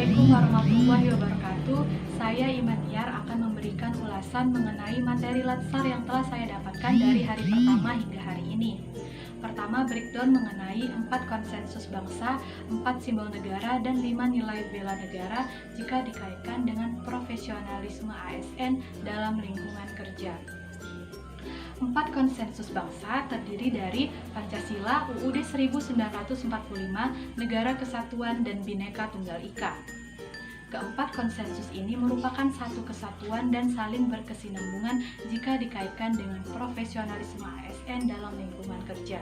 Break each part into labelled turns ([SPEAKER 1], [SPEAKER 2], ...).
[SPEAKER 1] Assalamualaikum warahmatullahi wabarakatuh. Saya Imaniar akan memberikan ulasan mengenai materi latsar yang telah saya dapatkan dari hari pertama hingga hari ini. Pertama, breakdown mengenai 4 konsensus bangsa, 4 simbol negara, dan 5 nilai bela negara jika dikaitkan dengan profesionalisme ASN dalam lingkungan kerja. 4 konsensus bangsa terdiri dari Pancasila, UUD 1945, Negara Kesatuan dan Bhinneka Tunggal Ika. Keempat konsensus ini merupakan satu kesatuan dan saling berkesinambungan jika dikaitkan dengan profesionalisme ASN dalam lingkungan kerja.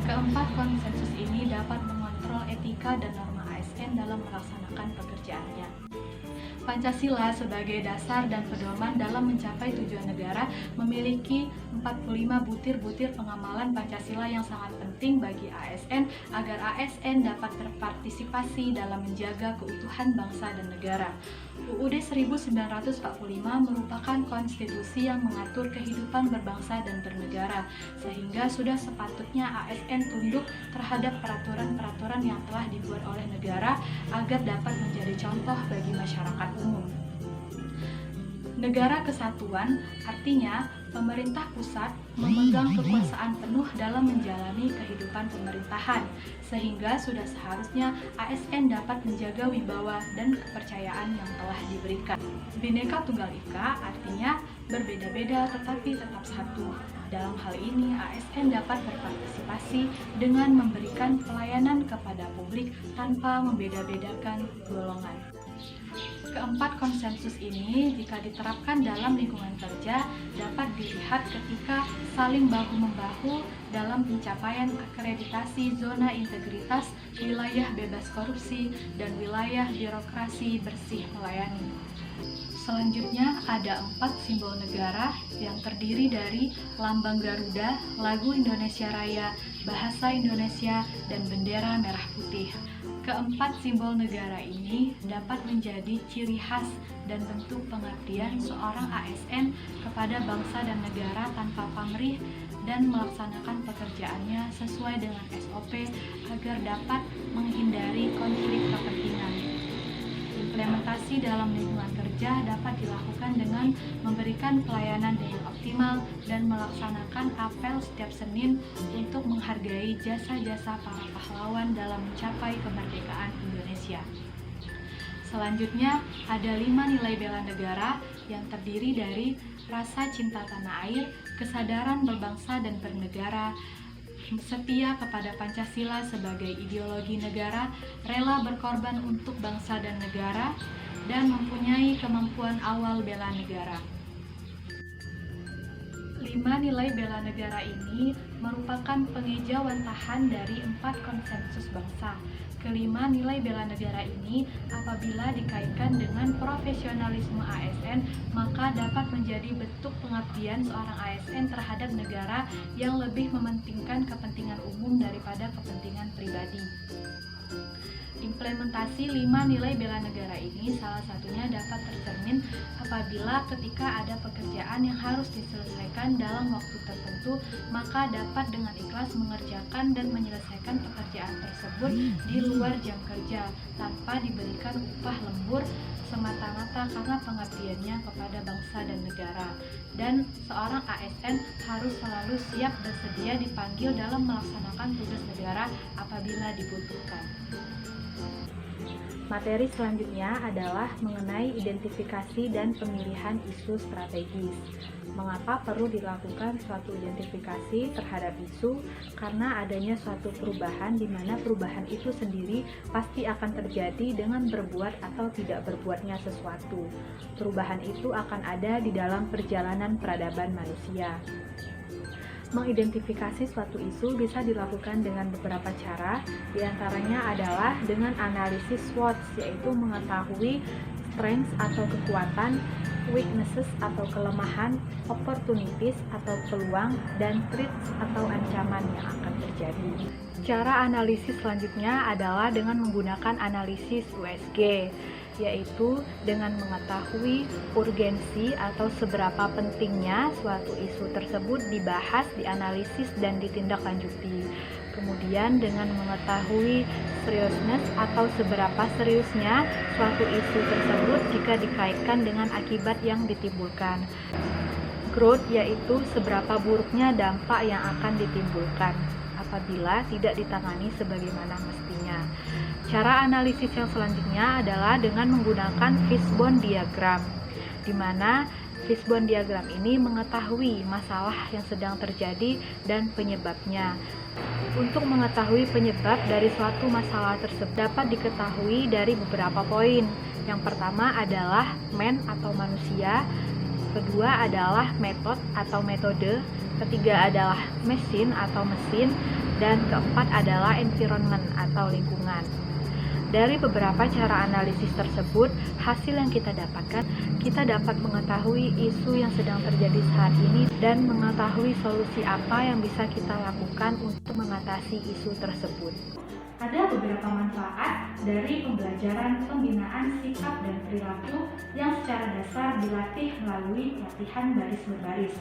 [SPEAKER 1] Keempat konsensus ini dapat mengontrol etika dan norma ASN dalam melaksanakan pekerjaannya. Pancasila sebagai dasar dan pedoman dalam mencapai tujuan negara memiliki 45 butir-butir pengamalan Pancasila yang sangat penting bagi ASN agar ASN dapat berpartisipasi dalam menjaga keutuhan bangsa dan negara. UUD 1945 merupakan konstitusi yang mengatur kehidupan berbangsa dan bernegara, sehingga sudah sepatutnya ASN tunduk terhadap peraturan-peraturan yang telah dibuat oleh negara agar dapat menjadi contoh bagi masyarakat umum. Negara kesatuan artinya pemerintah pusat memegang kekuasaan penuh dalam menjalani kehidupan pemerintahan, sehingga sudah seharusnya ASN dapat menjaga wibawa dan kepercayaan yang telah diberikan. Bhinneka Tunggal Ika artinya berbeda-beda tetapi tetap satu. Dalam hal ini, ASN dapat berpartisipasi dengan memberikan pelayanan kepada publik tanpa membeda-bedakan golongan. Keempat konsensus ini jika diterapkan dalam lingkungan kerja dapat dilihat ketika saling bahu-membahu dalam pencapaian akreditasi zona integritas, wilayah bebas korupsi, dan wilayah birokrasi bersih melayani. Selanjutnya ada 4 simbol negara yang terdiri dari lambang Garuda, lagu Indonesia Raya, bahasa Indonesia, dan bendera merah putih. Keempat simbol negara ini dapat menjadi ciri khas dan bentuk pengabdian seorang ASN kepada bangsa dan negara tanpa pamrih dan melaksanakan pekerjaannya sesuai dengan SOP agar dapat menghindari konflik kepentingan. Implementasi dalam lingkungan kerja dapat dilakukan dengan memberikan pelayanan dengan optimal dan melaksanakan apel setiap Senin untuk menghargai jasa-jasa para pahlawan dalam mencapai kemerdekaan Indonesia. Selanjutnya, ada 5 nilai bela negara yang terdiri dari rasa cinta tanah air, kesadaran berbangsa dan bernegara, setia kepada Pancasila sebagai ideologi negara, rela berkorban untuk bangsa dan negara, dan mempunyai kemampuan awal bela negara. 5 nilai bela negara ini merupakan pengejauhantahan dari 4 konsensus bangsa. Kelima nilai bela negara ini apabila dikaitkan dengan profesionalisme ASN maka dapat menjadi bentuk pengabdian seorang ASN terhadap negara yang lebih mementingkan kepentingan umum daripada kepentingan pribadi. Implementasi 5 nilai bela negara ini salah satunya dapat tercermin apabila ketika ada pekerjaan yang harus diselesaikan dalam waktu tertentu, maka dapat dengan ikhlas mengerjakan dan menyelesaikan pekerjaan tersebut di luar jam kerja tanpa diberikan upah lembur semata-mata karena pengabdiannya kepada bangsa dan negara. Dan seorang ASN harus selalu siap bersedia dipanggil dalam melaksanakan tugas negara apabila dibutuhkan. Materi selanjutnya adalah mengenai identifikasi dan pemilihan isu strategis. Mengapa perlu dilakukan suatu identifikasi terhadap isu? Karena adanya suatu perubahan di mana perubahan itu sendiri pasti akan terjadi dengan berbuat atau tidak berbuatnya sesuatu. Perubahan itu akan ada di dalam perjalanan peradaban manusia. Mengidentifikasi suatu isu bisa dilakukan dengan beberapa cara, diantaranya adalah dengan analisis SWOT, yaitu mengetahui strengths atau kekuatan, weaknesses atau kelemahan, opportunities atau peluang, dan threats atau ancaman yang akan terjadi. Cara analisis selanjutnya adalah dengan menggunakan analisis USG, yaitu dengan mengetahui urgensi atau seberapa pentingnya suatu isu tersebut dibahas, dianalisis, dan ditindaklanjuti. Kemudian dengan mengetahui seriousness atau seberapa seriusnya suatu isu tersebut jika dikaitkan dengan akibat yang ditimbulkan. Growth yaitu seberapa buruknya dampak yang akan ditimbulkan apabila tidak ditangani sebagaimana mestinya. Cara analisis yang selanjutnya adalah dengan menggunakan fishbone diagram, di mana fishbone diagram ini mengetahui masalah yang sedang terjadi dan penyebabnya. Untuk mengetahui penyebab dari suatu masalah tersebut dapat diketahui dari beberapa poin. Yang pertama adalah man atau manusia, kedua adalah method atau metode, ketiga adalah mesin atau mesin, dan keempat adalah environment atau lingkungan. Dari beberapa cara analisis tersebut, hasil yang kita dapatkan, kita dapat mengetahui isu yang sedang terjadi saat ini dan mengetahui solusi apa yang bisa kita lakukan untuk mengatasi isu tersebut. Ada beberapa manfaat dari pembelajaran pembinaan sikap dan perilaku yang secara dasar dilatih melalui latihan baris berbaris,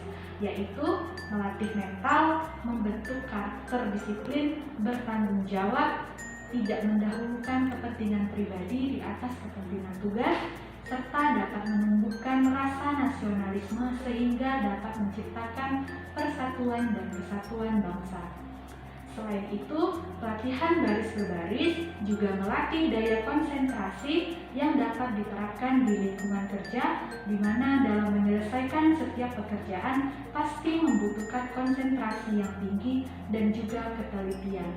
[SPEAKER 1] yaitu melatih mental, membentuk karakter disiplin, bertanggung jawab, tidak mendahulukan kepentingan pribadi di atas kepentingan tugas, serta dapat menumbuhkan rasa nasionalisme sehingga dapat menciptakan persatuan dan kesatuan bangsa. Selain itu, latihan baris berbaris juga melatih daya konsentrasi yang dapat diterapkan di lingkungan kerja, di mana dalam menyelesaikan setiap pekerjaan pasti membutuhkan konsentrasi yang tinggi dan juga ketelitian.